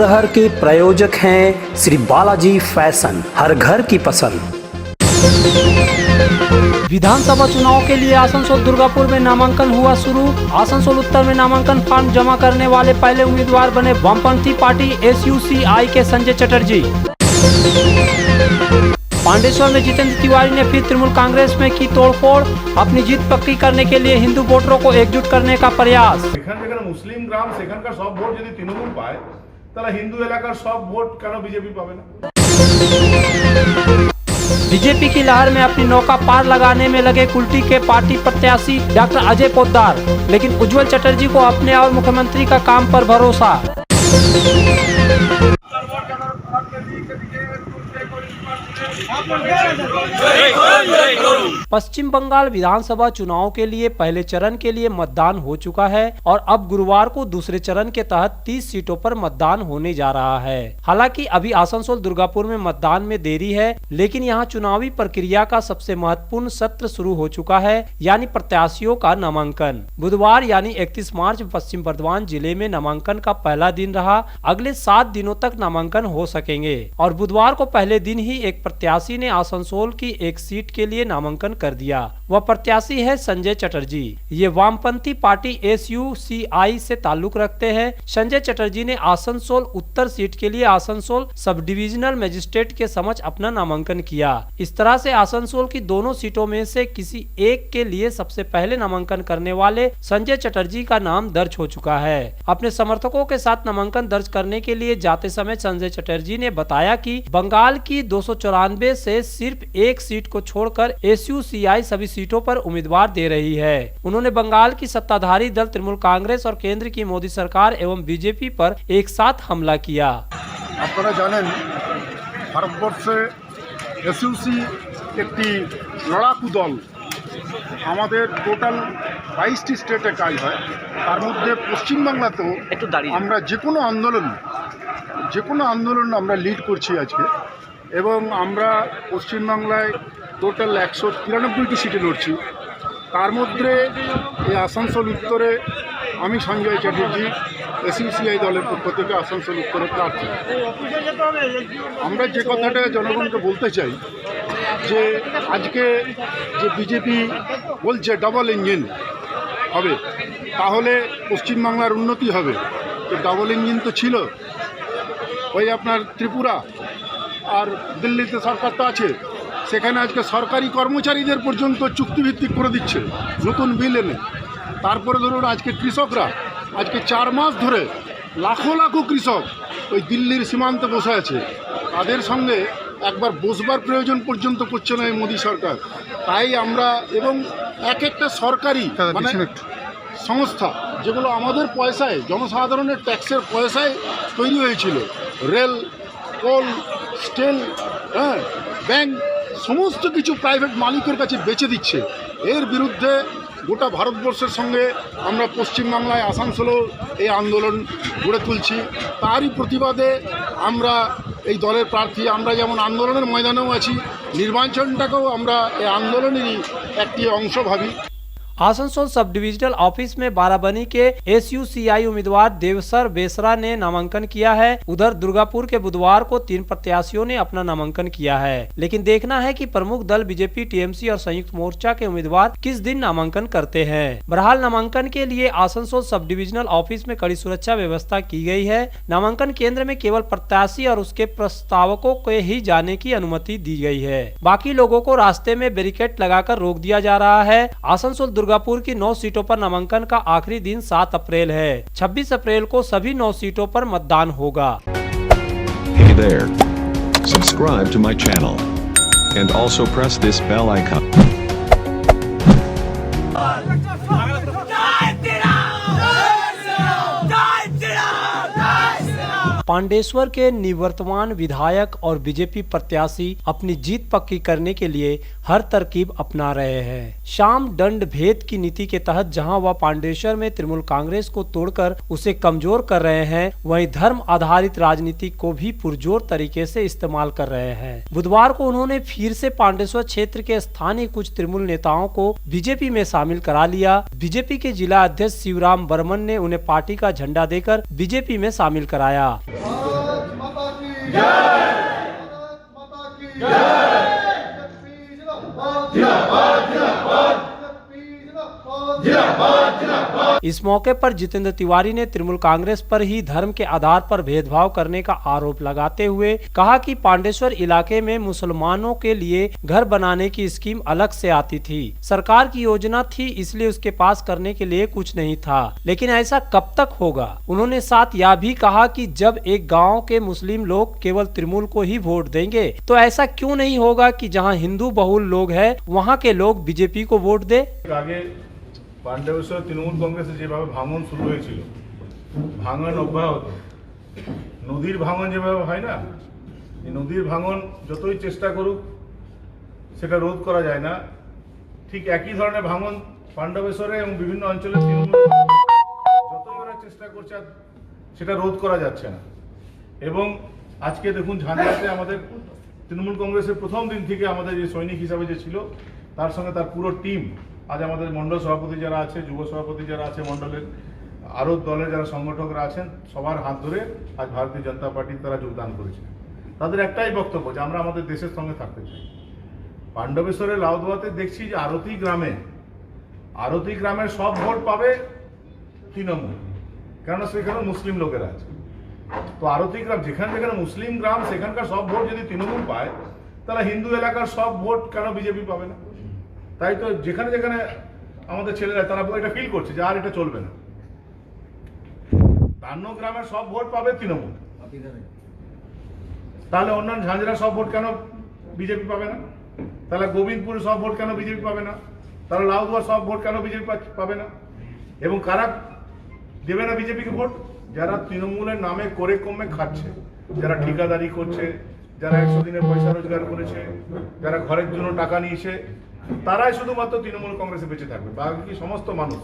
अग्रहर के प्रायोजक हैं श्री बालाजी फैशन, हर घर की पसंद। विधानसभा चुनाव के लिए आसनसोल दुर्गापुर में नामांकन हुआ शुरू। आसनसोल उत्तर में नामांकन फॉर्म जमा करने वाले पहले उम्मीदवार बने वामपंथी पार्टी SUCI के संजय चटर्जी। पांडेश्वर में जितेंद्र तिवारी ने फिर तृणमूल कांग्रेस में की तोड़फोड़, अपनी जीत पक्की करने के लिए हिंदू वोटरों को एकजुट करने का प्रयास। मुस्लिम ग्राम सेखानकार सब भोट यदि तृणमूल पाए ताहले हिंदू एलाकार सब भोट केन बीजेपी पाबे ना। बीजेपी की लहर में अपनी नौका पार लगाने में लगे कुल्टी के पार्टी प्रत्याशी डॉक्टर अजय पोद्दार, लेकिन उज्जवल चटर्जी को अपने और मुख्यमंत्री का काम पर भरोसा। पश्चिम बंगाल विधानसभा चुनाव के लिए पहले चरण के लिए मतदान हो चुका है और अब गुरुवार को दूसरे चरण के तहत 30 सीटों पर मतदान होने जा रहा है। हालांकि अभी आसनसोल दुर्गापुर में मतदान में देरी है, लेकिन यहां चुनावी प्रक्रिया का सबसे महत्वपूर्ण सत्र शुरू हो चुका है, यानी प्रत्याशियों का नामांकन। बुधवार यानी 31 मार्च पश्चिम बर्धमान जिले में नामांकन का पहला दिन रहा। अगले 7 दिनों तक नामांकन हो सकेंगे और बुधवार को पहले दिन ही एक प्रत्याशी ने आसनसोल की एक सीट के लिए नामांकन कर दिया। वह प्रत्याशी है संजय चटर्जी। ये वामपंथी पार्टी SUCI से ताल्लुक रखते हैं। संजय चटर्जी ने आसनसोल उत्तर सीट के लिए आसनसोल सब डिविजनल मजिस्ट्रेट के समक्ष अपना नामांकन किया। इस तरह से आसनसोल की दोनों सीटों में से किसी एक के लिए सबसे पहले नामांकन करने वाले संजय चटर्जी का नाम दर्ज हो चुका है। अपने समर्थकों के साथ नामांकन दर्ज करने के लिए जाते समय संजय चटर्जी ने बताया कि बंगाल की 294 से सिर्फ एक सीट को छोड़कर SUCI सभी सीटों पर उम्मीदवार दे रही है। उन्होंने बंगाल की सत्ताधारी दल तृणमूल कांग्रेस और केंद्र की मोदी सरकार एवं बीजेपी पर एक साथ हमला किया। আপনারা জানেন ভারতবর্ষে SUCI একটি লড়াকু দল। আমাদের টোটাল 22টি স্টেটে কাজ হয়, তার মধ্যে পশ্চিমবাংলাতেও আমরা যে কোনো আন্দোলন আমরা লিড করছি আজকে, এবং আমরা পশ্চিমবাংলায় টোটাল 193টি সিটে লড়ছি। তার মধ্যে এই আসানসোল উত্তরে আমি সঞ্জয় চ্যাটার্জি SUCI দলের পক্ষ থেকে আসানসোল উত্তরে প্রার্থী। আমরা যে কথাটা জনগণকে বলতে চাই যে আজকে যে বিজেপি বলছে ডাবল ইঞ্জিন হবে, তাহলে পশ্চিমবাংলার উন্নতি হবে। তো ডাবল ইঞ্জিন তো ছিল, ওই আপনার ত্রিপুরা আর দিল্লিতে সরকার তো আছে, সেখানে আজকে সরকারি কর্মচারীদের পর্যন্ত চুক্তিভিত্তিক করে দিচ্ছে নতুন বিল এনে। তারপরে ধরুন আজকে কৃষকরা আজকে 4 মাস ধরে লাখো কৃষক ওই দিল্লির সীমান্তে বসে আছে, তাদের সঙ্গে একবার বসবার প্রয়োজন পর্যন্ত করছে না এই মোদী সরকার। তাই আমরা এবং একটা সরকারি মানে সংস্থা যেগুলো আমাদের পয়সায়, জনসাধারণের ট্যাক্সের পয়সায় তৈরি হয়েছিল, রেল, কোল, স্টিল, ব্যাংক, সমস্ত কিছু প্রাইভেট মালিকের কাছে বেচে দিচ্ছে। এর বিরুদ্ধে গোটা ভারতবর্ষের সঙ্গে আমরা পশ্চিমবাংলায় আসানসোলেও এই আন্দোলন গড়ে তুলছি। তারই প্রতিবাদে আমরা এই দলের প্রার্থী, আমরা যেমন আন্দোলনের ময়দানেও আছি, নির্বাচনটাকেও আমরা এই আন্দোলনেরই একটি অংশ ভাবি। आसनसोल सब डिविजनल ऑफिस में बाराबनी के SUCI उम्मीदवार देवसर बेसरा ने नामांकन किया है। उधर दुर्गापुर के बुधवार को 3 प्रत्याशियों ने अपना नामांकन किया है, लेकिन देखना है कि प्रमुख दल बीजेपी, TMC और संयुक्त मोर्चा के उम्मीदवार किस दिन नामांकन करते हैं। बहरहाल नामांकन के लिए आसनसोल सब डिविजनल ऑफिस में कड़ी सुरक्षा व्यवस्था की गई है। नामांकन केंद्र में केवल प्रत्याशी और उसके प्रस्तावकों के ही जाने की अनुमति दी गई है। बाकी लोगों को रास्ते में बैरिकेड लगाकर रोक दिया जा रहा है। आसनसोल दुर्गापुर की 9 सीटों पर नामांकन का आखिरी दिन 7 अप्रैल है। 26 अप्रैल को सभी 9 सीटों पर मतदान होगा। Hey there. Subscribe to my channel and also press this bell icon. Pandeshwar के निवर्तमान विधायक और बीजेपी प्रत्याशी अपनी जीत पक्की करने के लिए हर तरकीब अपना रहे हैं। शाम दंड भेद की नीति के तहत जहां वह पांडेश्वर में तृणमूल कांग्रेस को तोड़कर उसे कमजोर कर रहे हैं, वहीं धर्म आधारित राजनीति को भी पुरजोर तरीके से इस्तेमाल कर रहे हैं। बुधवार को उन्होंने फिर से पांडेश्वर क्षेत्र के स्थानीय कुछ तृणमूल नेताओं को बीजेपी में शामिल करा लिया। बीजेपी के जिला अध्यक्ष शिवराम बर्मन ने उन्हें पार्टी का झंडा देकर बीजेपी में शामिल कराया। इस मौके पर जितेंद्र तिवारी ने तृणमूल कांग्रेस पर ही धर्म के आधार पर भेदभाव करने का आरोप लगाते हुए कहा कि पांडेश्वर इलाके में मुसलमानों के लिए घर बनाने की स्कीम अलग से आती थी। सरकार की योजना थी, इसलिए उसके पास करने के लिए कुछ नहीं था, लेकिन ऐसा कब तक होगा। उन्होंने साथ यह भी कहा कि जब एक गाँव के मुस्लिम लोग केवल तृणमूल को ही वोट देंगे तो ऐसा क्यों नहीं होगा कि जहाँ हिंदू बहुल लोग है वहाँ के लोग बीजेपी को वोट दे। পাণ্ডবেশ্বর তৃণমূল কংগ্রেসে যেভাবে ভাঙন শুরু হয়েছিল, ভাঙন অব্যাহত, নদীর ভাঙন যেভাবে হয় না, এই নদীর ভাঙন যতই চেষ্টা করুক সেটা রোধ করা যায় না, ঠিক একই ধরনের ভাঙন পাণ্ডবেশ্বরে এবং বিভিন্ন অঞ্চলে তৃণমূল যতই ওরা চেষ্টা করছে সেটা রোধ করা যাচ্ছে না। এবং আজকে দেখুন ঝাঁঝরাতে আমাদের তৃণমূল কংগ্রেসের প্রথম দিন থেকে আমাদের যে সৈনিক হিসাবে যে ছিল তার সঙ্গে তার পুরো টিম, আজ আমাদের মণ্ডল সভাপতি যারা আছে, যুব সভাপতি যারা আছে মণ্ডলের, আরও দলের যারা সংগঠকরা আছেন, সবার হাত ধরে আজ ভারতীয় জনতা পার্টির তারা যোগদান করেছে। তাদের একটাই বক্তব্য যে আমরা আমাদের দেশের সঙ্গে থাকতে চাই। পাণ্ডবেশ্বরের লাউদোয়াতে দেখছি যে আরতি গ্রামের সব ভোট পাবে তৃণমূল, কেননা সেখানে মুসলিম লোকেরা আছে। তো আরতি গ্রাম যেখানে যেখানে মুসলিম গ্রাম সেখানকার সব ভোট যদি তৃণমূল পায় তাহলে হিন্দু এলাকার সব ভোট কেন বিজেপি পাবে না? তাই তো যেখানে যেখানে আমাদের ছেলেরা তারা এটা ফিল করছে যে আর এটা চলবে না। তান্ন গ্রামের সব ভোট পাবে তৃণমূল, তাহলে অন্যান্য ঝাঁঝরা সব ভোট কেন বিজেপি পাবে না? তাহলে গোবিন্দপুর সব ভোট কেন বিজেপি পাবে না? তাহলে লাউদুয়ার সব ভোট কেন বিজেপি পাবে না? এবং কারা দেবে না বিজেপিকে ভোট? যারা তৃণমূলের নামে করে কমে খাচ্ছে, যারা ঠিকাদারি করছে, যারা 100 দিনের পয়সা রোজগার করেছে, যারা ঘরের জন্য টাকা নিয়েছে, তারাই শুধুমাত্র তৃণমূল কংগ্রেসে বেঁচে থাকবে। বাকি সমস্ত মানুষ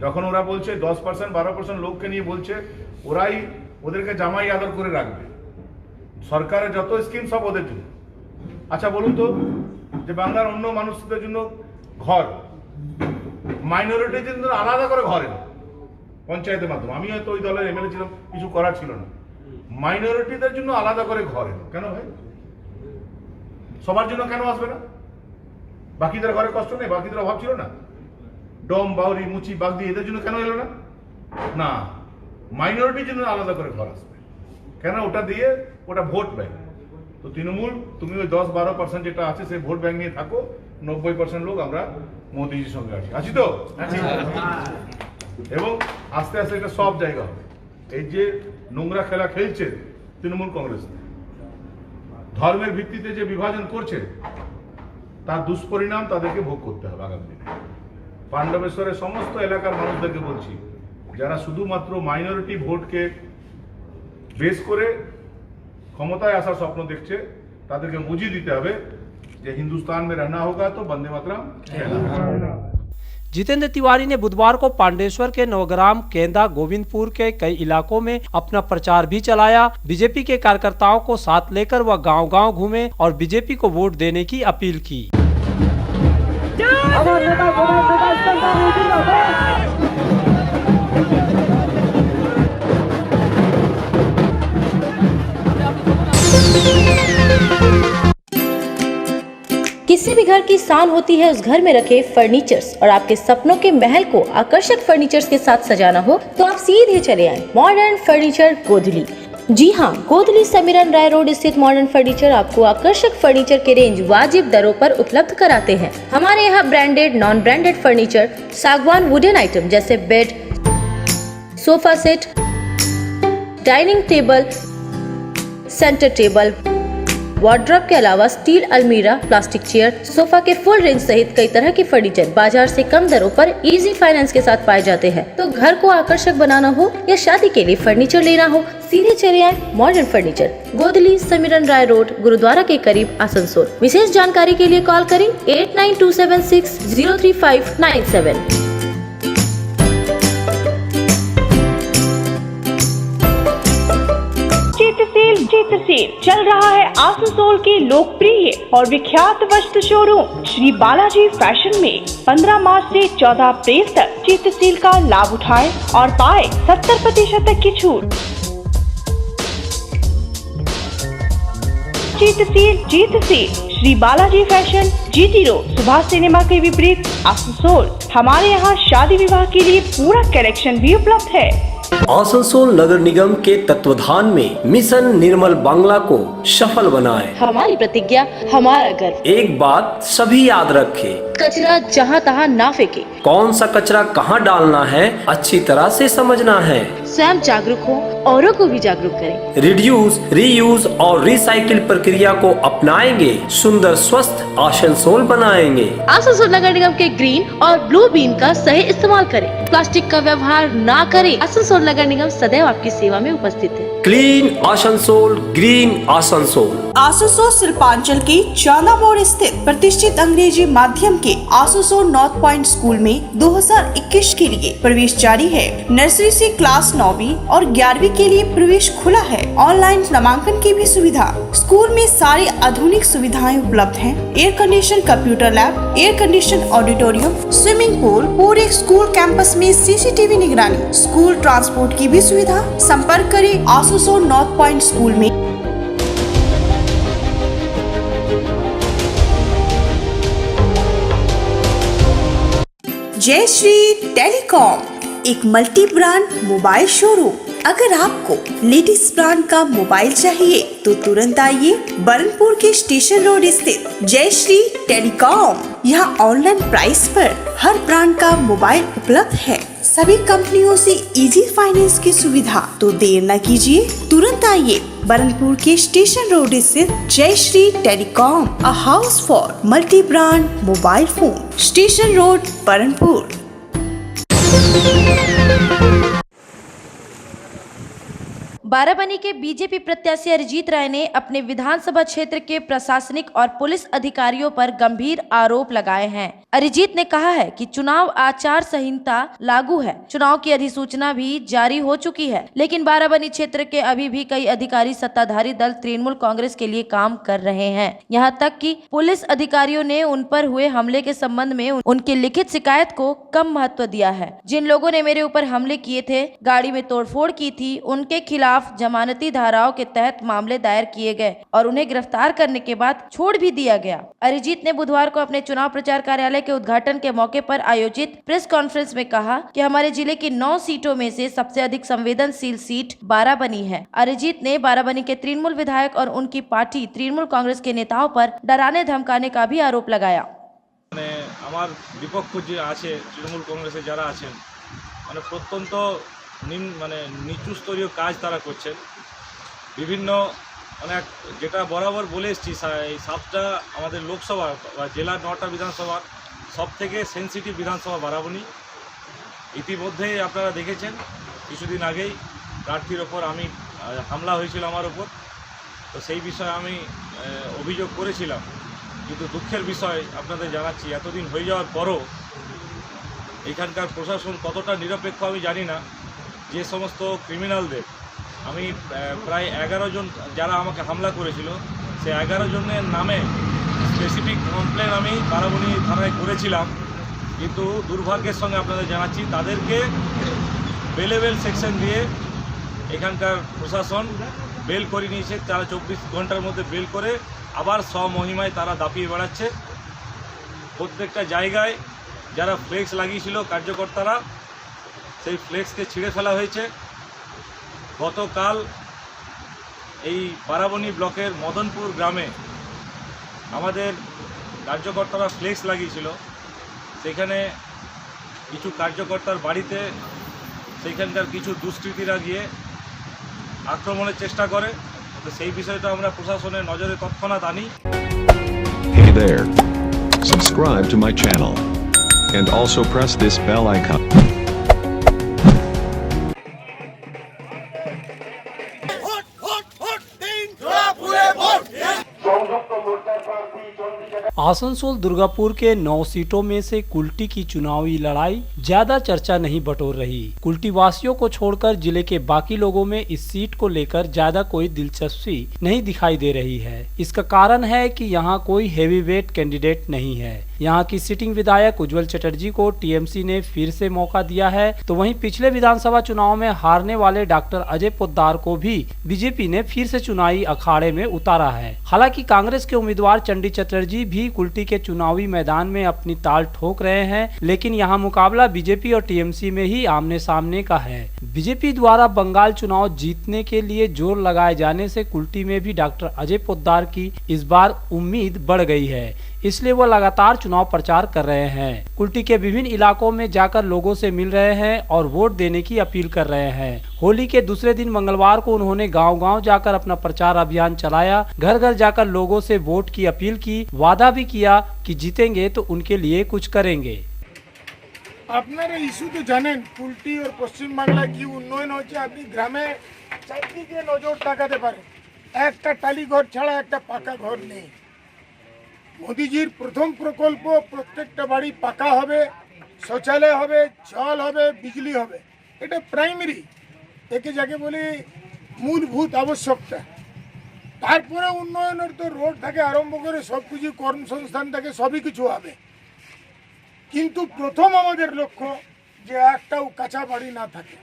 যখন ওরা বলছে 10% 12% লোককে নিয়ে বলছে ওরাই ওদেরকে জামাই আদর করে রাখবে, সরকারের যত স্কিম সব ওদের জন্য। আচ্ছা বলুন তো, যে বাংলার অন্য মানুষদের জন্য ঘর, মাইনরিটির জন্য আলাদা করে ঘর এলো পঞ্চায়েতের মাধ্যমে। আমি হয়তো ওই দলের এমএলএ ছিলাম, কিছু করার ছিল না, মাইনরিটিদের জন্য আলাদা করে ঘর এলো। কেন ভাই? সবার জন্য কেন আসবে না? বাকিদের ঘরে কষ্ট নেই, বাকিদের অভাব ছিল না? ডম, বাউরি, মুচি, বাগদি এদের জন্য কেন এলো না? না, মাইনরিটির জন্য আলাদা করে ঘর আসবে। কেন? ওটা দিয়ে ওটা ভোট ব্যাংক। তো তৃণমূল তুমি ওই 10-12% যেটা আছে সেই ভোট ব্যাংক নিয়ে থাকো, 90% লোক আমরা মোদিজির সঙ্গে আছি তো। এবং আস্তে আস্তে এটা সব জায়গা হবে। এই যে নোংরা খেলা খেলছে তৃণমূল কংগ্রেস, ধর্মের ভিত্তিতে যে বিভাজন করছে, তার দুষ্পরিণাম তাদেরকে ভোগ করতে হবে আগামী দিনে। পাণ্ডবেশ্বরের সমস্ত এলাকার মানুষদেরকে বলছি, যারা শুধুমাত্র মাইনরিটি ভোটকে বেস করে ক্ষমতায় আসার স্বপ্ন দেখছে, তাদেরকে বুঝিয়ে দিতে হবে যে हिंदुस्तान में रहना होगा तो वंदे मातरम कहना। जितेंद्र तिवारी ने बुधवार को पांडेश्वर के नवग्राम, केंदा, गोविंदपुर के कई इलाकों में अपना प्रचार भी चलाया। बीजेपी के कार्यकर्ताओं को साथ लेकर वह गांव-गांव घूमे और बीजेपी को वोट देने की अपील की। किसी भी घर की शान होती है उस घर में रखे फर्नीचर्स, और आपके सपनों के महल को आकर्षक फर्नीचर्स के साथ सजाना हो तो आप सीधे चले आए मॉडर्न फर्नीचर गोधली। जी हाँ, गोधली समीरन राय रोड स्थित मॉडर्न फर्नीचर आपको आकर्षक फर्नीचर के रेंज वाजिब दरों पर उपलब्ध कराते हैं। हमारे यहाँ ब्रांडेड, नॉन ब्रांडेड फर्नीचर, सागवान वुडन आइटम जैसे bed, sofa set, dining table, centre table, wardrobe के अलावा स्टील अलमीरा, प्लास्टिक चेयर, सोफा के फुल रेंज सहित कई तरह के फर्नीचर बाजार से कम दरों पर इजी फाइनेंस के साथ पाए जाते हैं। तो घर को आकर्षक बनाना हो या शादी के लिए फर्नीचर लेना हो, सीधे चले आए मॉडर्न फर्नीचर, गोधली, समीरन राय रोड, गुरुद्वारा के करीब, आसनसोल। विशेष जानकारी के लिए कॉल करें 8927603597। चित्रसेल चल रहा है आसनसोल के लोकप्रिय और विख्यात वस्त्र शोरूम श्री बालाजी फैशन में 15 मार्च से 14 अप्रैल तक चित्रसेल का लाभ उठाएं और पाए 70% तक की छूट। समूची तहसील Shri Balaji fashion, GT road, Subhash cinema के विपरीत, आसनसोल। हमारे यहाँ शादी विवाह के लिए पूरा कलेक्शन भी उपलब्ध है। आसनसोल नगर निगम के तत्वाधान में मिशन निर्मल बांग्ला को सफल बनाएं। हमारी प्रतिज्ञा, हमारा गर्व। एक बात सभी याद रखें, कचरा जहाँ तहाँ ना फेंके। कौन सा कचरा कहाँ डालना है अच्छी तरह से समझना है। स्वयं जागरूक हो, औरों को भी जागरूक करें। रिड्यूस, रीयूज और रिसाइकिल प्रक्रिया को अपनाएंगे, सुंदर स्वस्थ आसनसोल बनाएंगे। आसनसोल नगर निगम के ग्रीन और ब्लू बीन का सही इस्तेमाल करें। प्लास्टिक का व्यवहार ना करें। आसनसोल नगर निगम सदैव आपकी सेवा में उपस्थित है। Clean Asansol, green Asansol. आसनसोल शिल्पांचल के चांदा मोड़ स्थित प्रतिष्ठित अंग्रेजी माध्यम के आसनसोल नॉर्थ पॉइंट स्कूल में 2021 के लिए प्रवेश जारी है। नर्सरी से क्लास 9वीं और 11वीं के लिए प्रवेश खुला है। ऑनलाइन नामांकन की भी सुविधा। स्कूल में सारी आधुनिक सुविधाएं उपलब्ध हैं। Air condition computer lab, air condition auditorium, swimming pool, पूरे स्कूल कैंपस में CCTV निगरानी, स्कूल ट्रांसपोर्ट की भी सुविधा। संपर्क करें आसनसोल नॉर्थ पॉइंट स्कूल में। जय श्री टेलीकॉम, एक मल्टी ब्रांड मोबाइल शोरूम। अगर आपको लेटेस्ट ब्रांड का मोबाइल चाहिए तो तुरंत आइए बरनपुर के स्टेशन रोड स्थित जय श्री टेलीकॉम। यहाँ ऑनलाइन प्राइस पर हर ब्रांड का मोबाइल उपलब्ध है। सभी कंपनियों से इजी फाइनेंस की सुविधा। तो देर न कीजिए, तुरंत आइए बरनपुर के स्टेशन रोड स्थित जय Shri telecom, a house for multi brand mobile phone, station road Burnpur. Barabani के बीजेपी प्रत्याशी अरिजीत राय ने अपने विधानसभा क्षेत्र के प्रशासनिक और पुलिस अधिकारियों पर गंभीर आरोप लगाए हैं। अरिजीत ने कहा है कि चुनाव आचार संहिता लागू है, चुनाव की अधिसूचना भी जारी हो चुकी है, लेकिन बाराबनी क्षेत्र के अभी भी कई अधिकारी सत्ताधारी दल तृणमूल कांग्रेस के लिए काम कर रहे हैं। यहाँ तक कि पुलिस अधिकारियों ने उन पर हुए हमले के संबंध में उनकी लिखित शिकायत को कम महत्व दिया है। जिन लोगों ने मेरे ऊपर हमले किए थे, गाड़ी में तोड़फोड़ की थी, उनके खिलाफ जमानती धाराओं के तहत मामले दायर किए गए और उन्हें गिरफ्तार करने के बाद छोड़ भी दिया गया। अरिजीत ने बुधवार को अपने चुनाव प्रचार कार्यालय के उद्घाटन के मौके पर आयोजित प्रेस कॉन्फ्रेंस में कहा कि हमारे जिले की 9 सीटों में से सबसे अधिक संवेदनशील सीट बाराबनी है। अरिजीत ने बाराबनी के तृणमूल विधायक और उनकी पार्टी तृणमूल कांग्रेस के नेताओं पर डराने धमकाने का भी आरोप लगाया। আমার বিপক্ষ যে আছে তৃণমূল কংগ্রেসে যারা আছেন মানে প্রত্যন্ত নিচু স্তরীয় কাজ তারা করছেন। বিভিন্ন যেটা বরাবর বলে এসেছি, এই 7টা আমাদের লোকসভা বা জেলার 9টা বিধানসভা সব থেকে সেন্সিটিভ বিধানসভা বারাবনী। ইতিমধ্যেই আপনারা দেখেছেন কিছুদিন আগেই প্রার্থীর ওপর হামলা হয়েছিল আমার ওপর। তো সেই বিষয়ে আমি অভিযোগ করেছিলাম, কিন্তু দুঃখের বিষয় আপনাদের জানাচ্ছি এতদিন হয়ে যাওয়ার পরও এখানকার প্রশাসন কতটা নিরপেক্ষ আমি জানি না। যে সমস্ত ক্রিমিনালদের আমি প্রায় 11 জন যারা আমাকে হামলা করেছিল সেই 11 জনের নামে স্পেসিফিক কমপ্লেন আমি বারাবনী থানায় করেছিলাম, কিন্তু দুর্ভাগ্যের সঙ্গে আপনাদের জানাচ্ছি তাদেরকে বেলেবেল সেকশন দিয়ে এখানকার প্রশাসন বেল করে নিয়েছে। তারা 24 ঘন্টার মধ্যে বেল করে আবার স্বমহিমায় তারা দাপিয়ে বেড়াচ্ছে। প্রত্যেকটা জায়গায় যারা ফ্লেক্স লাগিয়েছিল কার্যকর্তারা, সেই ফ্লেক্সকে ছিঁড়ে ফেলা হয়েছে। গতকাল এই বারাবনী ব্লকের মদনপুর গ্রামে আমাদের কার্যকর্তারা ফ্লেক্স লাগিয়েছিল, সেখানে কিছু কার্যকর্তার বাড়িতে সেইখানকার কিছু দুষ্কৃতীরা গিয়ে আক্রমণের চেষ্টা করে। তো সেই বিষয়টা আমরা প্রশাসনের নজরে তৎক্ষণাৎ আনি। Hey there. Subscribe to my channel. And also press this bell icon. Asansol Durgapur के 9 सीटों में से कुल्टी की चुनावी लड़ाई ज्यादा चर्चा नहीं बटोर रही। कुल्टी वासियों को छोड़कर जिले के बाकी लोगों में इस सीट को लेकर ज्यादा कोई दिलचस्पी नहीं दिखाई दे रही है। इसका कारण है कि यहाँ कोई हेवीवेट कैंडिडेट नहीं है। यहाँ की सिटिंग विधायक उज्जवल चटर्जी को टीएमसी ने फिर से मौका दिया है, तो वहीं पिछले विधानसभा चुनाव में हारने वाले डॉक्टर अजय पोद्दार को भी बीजेपी ने फिर से चुनावी अखाड़े में उतारा है। हालांकि कांग्रेस के उम्मीदवार चंडी चटर्जी भी कुल्टी के चुनावी मैदान में अपनी ताल ठोक रहे हैं, लेकिन यहाँ मुकाबला बीजेपी और टीएमसी में ही आमने सामने का है। बीजेपी द्वारा बंगाल चुनाव जीतने के लिए जोर लगाए जाने से कुल्टी में भी डॉक्टर अजय पोद्दार की इस बार उम्मीद बढ़ गई है, इसलिए वो लगातार चुनाव प्रचार कर रहे हैं। कुल्टी के विभिन्न इलाकों में जाकर लोगों से मिल रहे हैं और वोट देने की अपील कर रहे हैं। होली के दूसरे दिन मंगलवार को उन्होंने गांव-गांव जाकर अपना प्रचार अभियान चलाया, घर घर जाकर लोगों से वोट की अपील की, वादा भी किया कि जीतेंगे तो उनके लिए कुछ करेंगे। আপনারা ইস্যু তো জানেন, কুল্টি আর পশ্চিমবাংলায় কি উন্নয়ন হচ্ছে। আপনি গ্রামে চারদিকে নজর তাকাতে পারেন, একটা টালি ঘর ছাড়া একটা পাকা ঘর নেই। মোদিজির প্রথম প্রকল্প প্রত্যেকটা বাড়ি পাকা হবে, শৌচালয় হবে, জল হবে, বিজলি হবে। এটা প্রাইমারি, একে যাকে বলি মূলভূত আবশ্যকতা। তারপরে উন্নয়নের তো রোড থেকে আরম্ভ করে সব কিছু, কর্মসংস্থান থেকে সবই কিছু হবে। কিন্তু প্রথম আমাদের লক্ষ্য যে একটাও কাঁচা বাড়ি না থাকে।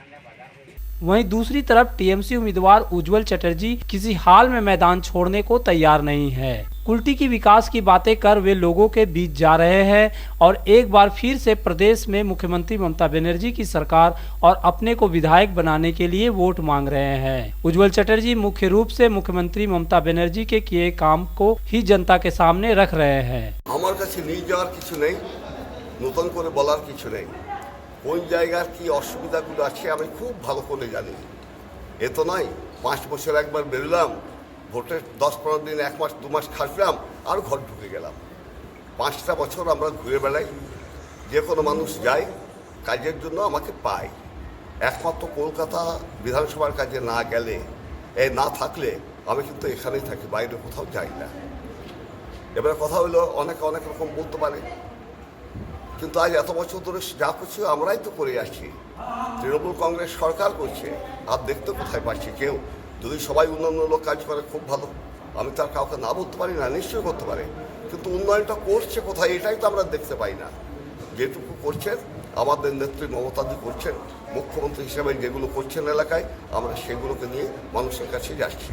वहीं दूसरी तरफ टीएमसी उम्मीदवार उज्जवल चटर्जी किसी हाल में मैदान छोड़ने को तैयार नहीं है। कुल्टी की विकास की बातें कर वे लोगों के बीच जा रहे हैं और एक बार फिर से प्रदेश में मुख्यमंत्री ममता बनर्जी की सरकार और अपने को विधायक बनाने के लिए वोट मांग रहे हैं। उज्जवल चटर्जी मुख्य रूप से मुख्यमंत्री ममता बनर्जी के किए काम को ही जनता के सामने रख रहे हैं। আমার কাছে নিয়ে যাওয়ার কিছু নেই, নতুন করে বলার কিছু নেই। কোন জায়গার কি অসুবিধাগুলো আছে আমি খুব ভালো করে জানি। এ তো নয় 5 বছর একবার বেরোলাম, ভোটের 10-15 দিন, 1 মাস 2 মাস খাটলাম আর ঘর ঢুকে গেলাম। 5টা বছর আমরা ঘুরে বেড়াই, যে কোনো মানুষ যায় কাজের জন্য আমাকে পায়। একমাত্র কলকাতা বিধানসভার কাজে না গেলে, না থাকলে আমি কিন্তু এখানেই থাকি, বাইরে কোথাও যাই না। এবারে কথা হলো অনেক রকম বলতে পারে, কিন্তু আজ এত বছর ধরে যা করছি আমরাই তো করে আসছি। তৃণমূল কংগ্রেস সরকার করছে, আর দেখতে কোথায় পাচ্ছি কেউ? যদি সবাই উন্নয়নমূলক কাজ করে খুব ভালো, আমি তার কাউকে না বলতে পারি না, নিশ্চয়ই করতে পারে, কিন্তু উন্নয়নটা করছে কোথায় এটাই তো আমরা দেখতে পাই না। যেটুকু করছেন আমাদের নেত্রী মমতাদি করছেন, মুখ্যমন্ত্রী হিসেবে যেগুলো করছেন এলাকায়, আমরা সেগুলোকে নিয়ে মানুষের কাছে যাচ্ছি।